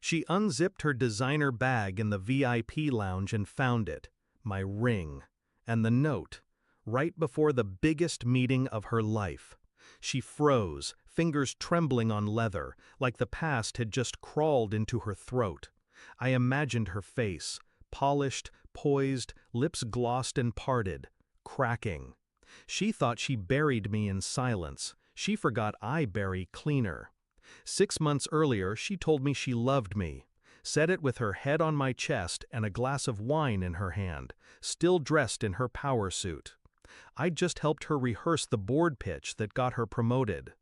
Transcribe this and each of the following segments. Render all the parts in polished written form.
She unzipped her designer bag in the VIP lounge and found it, my ring, and the note, right before the biggest meeting of her life. She froze, fingers trembling on leather, like the past had just crawled into her throat. I imagined her face, polished, poised, lips glossed and parted, cracking. She thought she buried me in silence. She forgot I bury cleaner. 6 months earlier, she told me she loved me, said it with her head on my chest and a glass of wine in her hand, still dressed in her power suit. I'd just helped her rehearse the board pitch that got her promoted.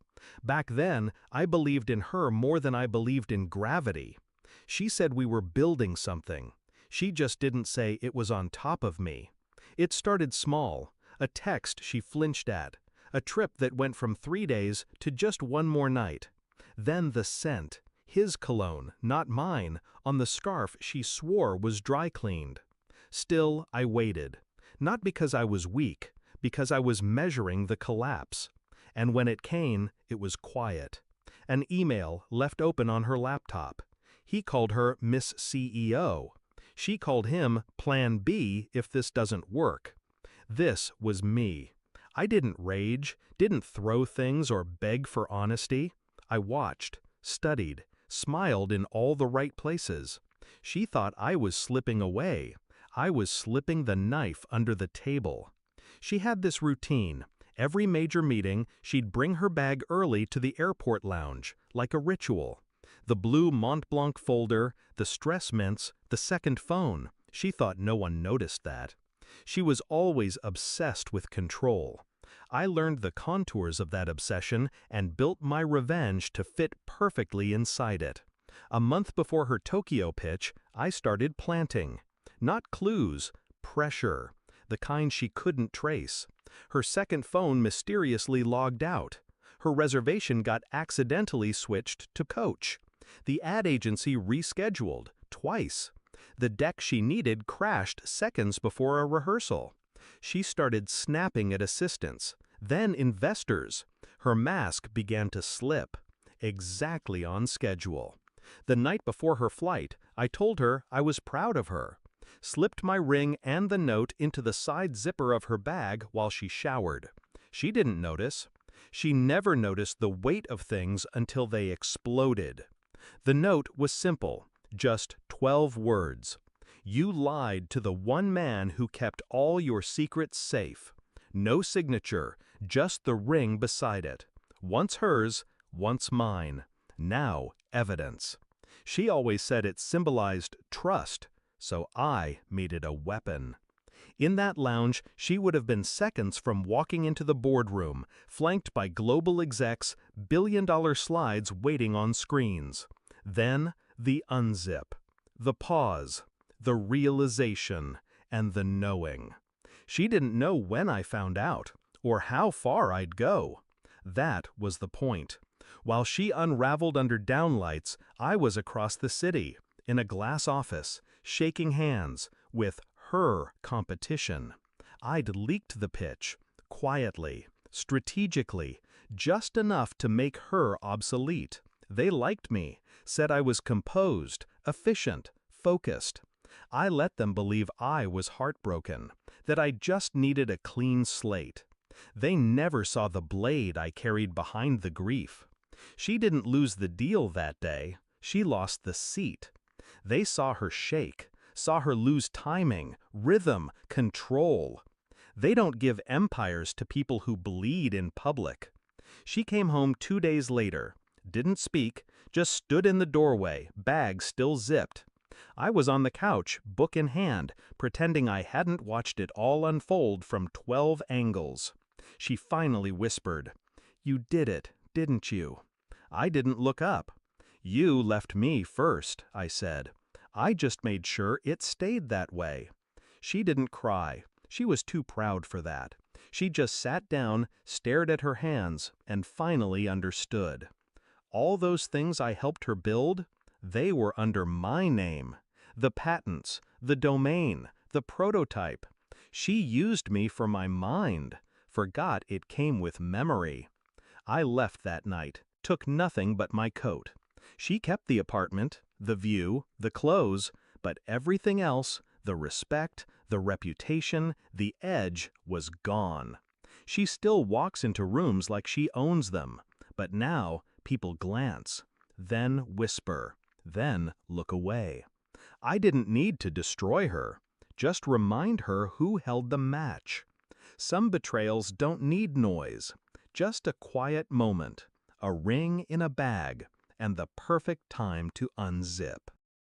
Back then, I believed in her more than I believed in gravity. She said we were building something. She just didn't say it was on top of me. It started small, a text she flinched at, a trip that went from 3 days to just one more night. Then the scent, his cologne, not mine, on the scarf she swore was dry cleaned. Still, I waited. Not because I was weak, because I was measuring the collapse. And when it came, it was quiet. An email left open on her laptop. He called her Miss CEO. She called him Plan B if this doesn't work. This was me. I didn't rage, didn't throw things or beg for honesty. I watched, studied, smiled in all the right places. She thought I was slipping away. I was slipping the knife under the table. She had this routine. Every major meeting, she'd bring her bag early to the airport lounge, like a ritual. The blue Mont Blanc folder, the stress mints, the second phone. She thought no one noticed that. She was always obsessed with control. I learned the contours of that obsession and built my revenge to fit perfectly inside it. A month before her Tokyo pitch, I started planting. Not clues, pressure, the kind she couldn't trace. Her second phone mysteriously logged out. Her reservation got accidentally switched to coach. The ad agency rescheduled, twice. The deck she needed crashed seconds before a rehearsal. She started snapping at assistants, then investors. Her mask began to slip, exactly on schedule. The night before her flight, I told her I was proud of her. Slipped my ring and the note into the side zipper of her bag while she showered. She didn't notice. She never noticed the weight of things until they exploded. The note was simple, just 12 words. You lied to the one man who kept all your secrets safe. No signature, just the ring beside it. Once hers, once mine. Now evidence. She always said it symbolized trust, so I made it a weapon. In that lounge, she would have been seconds from walking into the boardroom, flanked by global execs, billion-dollar slides waiting on screens. Then, the unzip, the pause, the realization, and the knowing. She didn't know when I found out, or how far I'd go. That was the point. While she unraveled under downlights, I was across the city, in a glass office, shaking hands, with her competition. I'd leaked the pitch, quietly, strategically, just enough to make her obsolete. They liked me, said I was composed, efficient, focused. I let them believe I was heartbroken, that I just needed a clean slate. They never saw the blade I carried behind the grief. She didn't lose the deal that day, she lost the seat. They saw her shake, saw her lose timing, rhythm, control. They don't give empires to people who bleed in public. She came home 2 days later, didn't speak, just stood in the doorway, bag still zipped. I was on the couch, book in hand, pretending I hadn't watched it all unfold from 12 angles. She finally whispered, "You did it, didn't you?" I didn't look up. "You left me first," I said. "I just made sure it stayed that way." She didn't cry. She was too proud for that. She just sat down, stared at her hands, and finally understood. All those things I helped her build, they were under my name. The patents, the domain, the prototype. She used me for my mind, forgot it came with memory. I left that night, took nothing but my coat. She kept the apartment, the view, the clothes, but everything else, the respect, the reputation, the edge, was gone. She still walks into rooms like she owns them, but now people glance, then whisper, then look away. I didn't need to destroy her, just remind her who held the match. Some betrayals don't need noise, just a quiet moment, a ring in a bag, and the perfect time to unzip.